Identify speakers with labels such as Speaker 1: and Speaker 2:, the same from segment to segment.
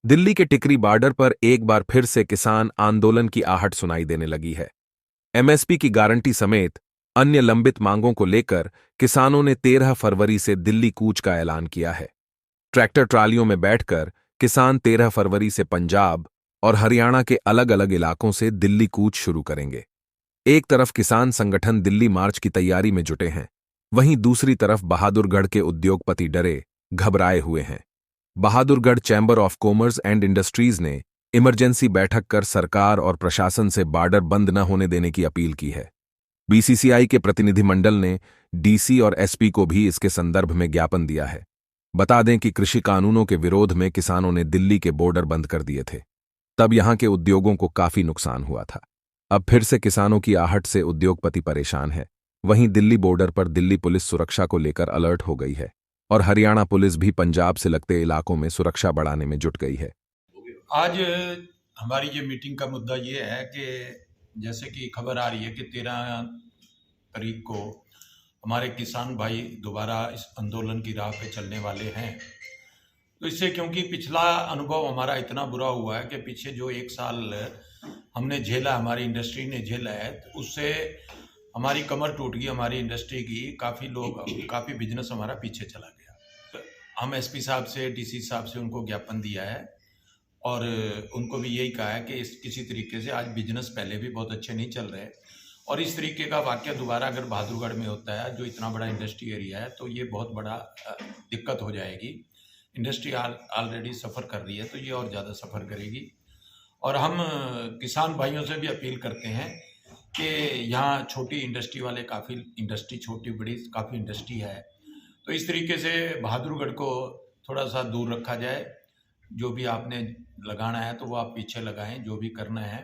Speaker 1: दिल्ली के टिकरी बॉर्डर पर एक बार फिर से किसान आंदोलन की आहट सुनाई देने लगी है। एमएसपी की गारंटी समेत अन्य लंबित मांगों को लेकर किसानों ने 13 फरवरी से दिल्ली कूच का ऐलान किया है। ट्रैक्टर ट्रालियों में बैठकर किसान 13 फरवरी से पंजाब और हरियाणा के अलग अलग इलाकों से दिल्ली कूच शुरू करेंगे। एक तरफ किसान संगठन दिल्ली मार्च की तैयारी में जुटे हैं, वहीं दूसरी तरफ बहादुरगढ़ के उद्योगपति डरे, घबराए हुए हैं। Bahadurgarh chamber of commerce and industries ने इमरजेंसी बैठक कर सरकार और प्रशासन से बॉर्डर बंद न होने देने की अपील की है। बीसीसीआई के प्रतिनिधिमंडल ने डीसी और एसपी को भी इसके संदर्भ में ज्ञापन दिया है। बता दें कि कृषि कानूनों के विरोध में किसानों ने दिल्ली के बॉर्डर बंद कर दिए थे। तब यहां के उद्योगों को काफी नुकसान हुआ था। अब फिर से किसानों की आहट से उद्योगपति परेशान है। वहीं दिल्ली बॉर्डर पर दिल्ली पुलिस सुरक्षा को लेकर अलर्ट हो गई है और हरियाणा पुलिस भी पंजाब से लगते इलाकों में सुरक्षा बढ़ाने में जुट गई है।
Speaker 2: आज हमारी ये मीटिंग का मुद्दा ये है कि जैसे कि खबर आ रही है कि 13 तारीख को हमारे किसान भाई दोबारा इस आंदोलन की राह पे चलने वाले हैं। तो इससे क्योंकि पिछला अनुभव हमारा इतना बुरा हुआ है कि पीछे जो 1 साल हमने झेला, हमारी इंडस्ट्री ने झेला है, तो उससे हमारी कमर टूट गई, हमारी इंडस्ट्री की। काफ़ी बिजनेस हमारा पीछे चला गया। तो हम एसपी साहब से, डीसी साहब से उनको ज्ञापन दिया है और उनको भी यही कहा है कि किसी तरीके से आज बिजनेस पहले भी बहुत अच्छे नहीं चल रहे और इस तरीके का वाक़या दोबारा अगर बहादुरगढ़ में होता है, जो इतना बड़ा इंडस्ट्री एरिया है, तो ये बहुत बड़ा दिक्कत हो जाएगी। इंडस्ट्री ऑलरेडी सफ़र कर रही है, तो ये और ज़्यादा सफ़र करेगी। और हम किसान भाइयों से भी अपील करते हैं कि यहाँ छोटी इंडस्ट्री वाले छोटी बड़ी काफ़ी इंडस्ट्री है, तो इस तरीके से बहादुरगढ़ को थोड़ा सा दूर रखा जाए। जो भी आपने लगाना है तो वो आप पीछे लगाएं, जो भी करना है।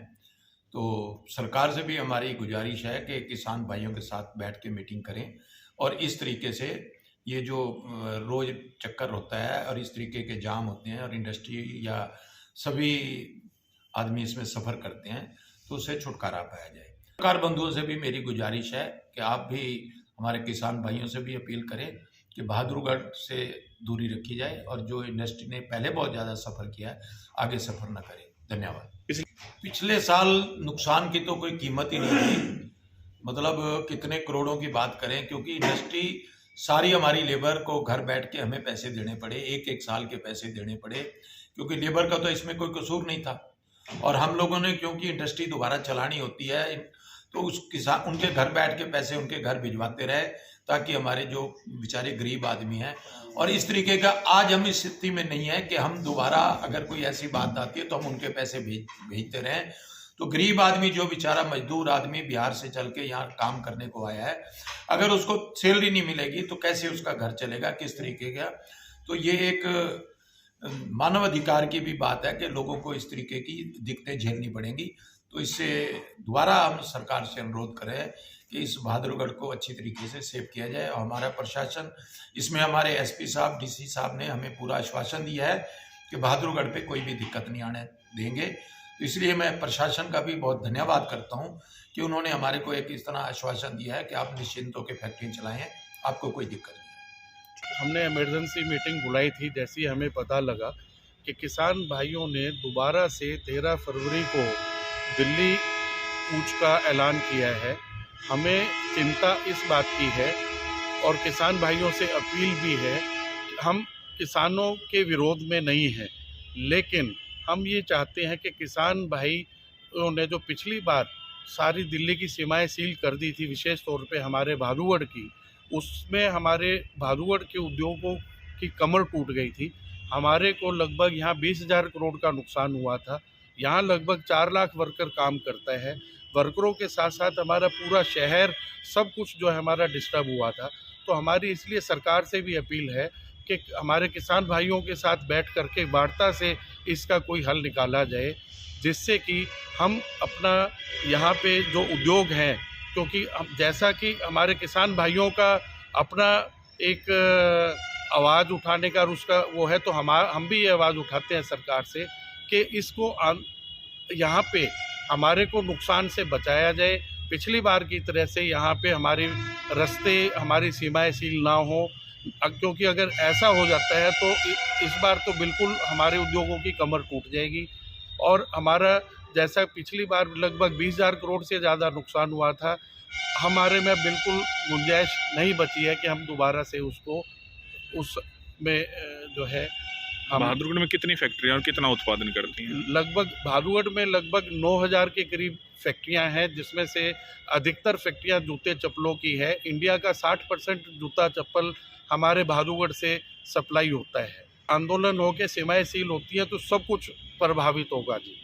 Speaker 2: तो सरकार से भी हमारी गुजारिश है कि किसान भाइयों के साथ बैठ के मीटिंग करें और इस तरीके से ये जो रोज़ चक्कर होता है और इस तरीके के जाम होते हैं और इंडस्ट्री या सभी आदमी इसमें सफ़र करते हैं, तो उससे छुटकारा पाया जाए। सरकार बंधुओं से भी मेरी गुजारिश है कि आप भी हमारे किसान भाइयों से भी अपील करें कि बहादुरगढ़ से दूरी रखी जाए और जो इंडस्ट्री ने पहले बहुत ज़्यादा सफ़र किया है, आगे सफ़र न करें। धन्यवाद। पिछले साल नुकसान की तो कोई कीमत ही नहीं थी, मतलब कितने करोड़ों की बात करें, क्योंकि इंडस्ट्री सारी हमारी लेबर को घर बैठ के हमें पैसे देने पड़े, एक एक साल के पैसे देने पड़े, क्योंकि लेबर का तो इसमें कोई कसूर नहीं था। और हम लोगों ने क्योंकि इंडस्ट्री दोबारा चलानी होती है, तो उस किसान उनके घर बैठ के पैसे उनके घर भिजवाते रहे, ताकि हमारे जो बेचारे गरीब आदमी हैं। और इस तरीके का आज हम इस स्थिति में नहीं है कि हम दोबारा अगर कोई ऐसी बात आती है तो हम उनके पैसे भेजते रहें। तो गरीब आदमी, जो बेचारा मजदूर आदमी बिहार से चल के यहाँ काम करने को आया है, अगर उसको सैलरी नहीं मिलेगी तो कैसे उसका घर चलेगा, किस तरीके का। तो ये एक मानव अधिकार की भी बात है कि लोगों को इस तरीके की दिक्कतें झेलनी पड़ेंगी। तो इससे दोबारा हम सरकार से अनुरोध करें कि इस बहादुरगढ़ को अच्छी तरीके से सेव किया जाए और हमारा प्रशासन, इसमें हमारे एसपी साहब, डीसी साहब ने हमें पूरा आश्वासन दिया है कि बहादुरगढ़ पे कोई भी दिक्कत नहीं आने देंगे। तो इसलिए मैं प्रशासन का भी बहुत धन्यवाद करता हूँ कि उन्होंने हमारे को एक इस तरह आश्वासन दिया है कि आप निश्चिंत होकर फैक्ट्री चलाएँ, आपको कोई दिक्कत नहीं।
Speaker 3: हमने इमरजेंसी मीटिंग बुलाई थी। जैसे ही हमें पता लगा कि किसान भाइयों ने दोबारा से 13 फरवरी को दिल्ली कूच का ऐलान किया है, हमें चिंता इस बात की है और किसान भाइयों से अपील भी है कि हम किसानों के विरोध में नहीं हैं, लेकिन हम ये चाहते हैं कि किसान भाइयों ने जो पिछली बार सारी दिल्ली की सीमाएं सील कर दी थी, विशेष तौर पे हमारे बहादुरगढ़ की, उसमें हमारे बहादुरगढ़ के उद्योगों की कमर टूट गई थी। हमारे को लगभग यहाँ 20,000 करोड़ का नुकसान हुआ था। यहाँ लगभग 4 लाख वर्कर काम करता है। वर्करों के साथ साथ हमारा पूरा शहर, सब कुछ जो है हमारा डिस्टर्ब हुआ था। तो हमारी इसलिए सरकार से भी अपील है कि हमारे किसान भाइयों के साथ बैठ करके वार्ता से इसका कोई हल निकाला जाए, जिससे कि हम अपना यहाँ पे जो उद्योग हैं, क्योंकि जैसा कि हमारे किसान भाइयों का अपना एक आवाज़ उठाने का उसका वो है, तो हम भी ये आवाज़ उठाते हैं सरकार से कि इसको यहाँ पे हमारे को नुकसान से बचाया जाए। पिछली बार की तरह से यहाँ पे हमारे रास्ते, हमारी सीमाएं सील ना हो, क्योंकि अगर ऐसा हो जाता है तो इस बार तो बिल्कुल हमारे उद्योगों की कमर टूट जाएगी और हमारा जैसा पिछली बार लगभग 20,000 करोड़ से ज़्यादा नुकसान हुआ था, हमारे में बिल्कुल गुंजाइश नहीं बची है कि हम दोबारा से उसको उसमें जो है हम
Speaker 4: बहादुरगढ़ में कितनी फैक्ट्रियां और कितना उत्पादन करती हैं?
Speaker 3: लगभग बहादुरगढ़ में लगभग 9,000 के करीब फैक्ट्रियां हैं, जिसमें से अधिकतर फैक्ट्रियां जूते चप्पलों की है। इंडिया का 60% जूता चप्पल हमारे बहादुरगढ़ से सप्लाई होता है। आंदोलन होकर सीमाएं सील होती हैं तो सब कुछ प्रभावित होगा जी।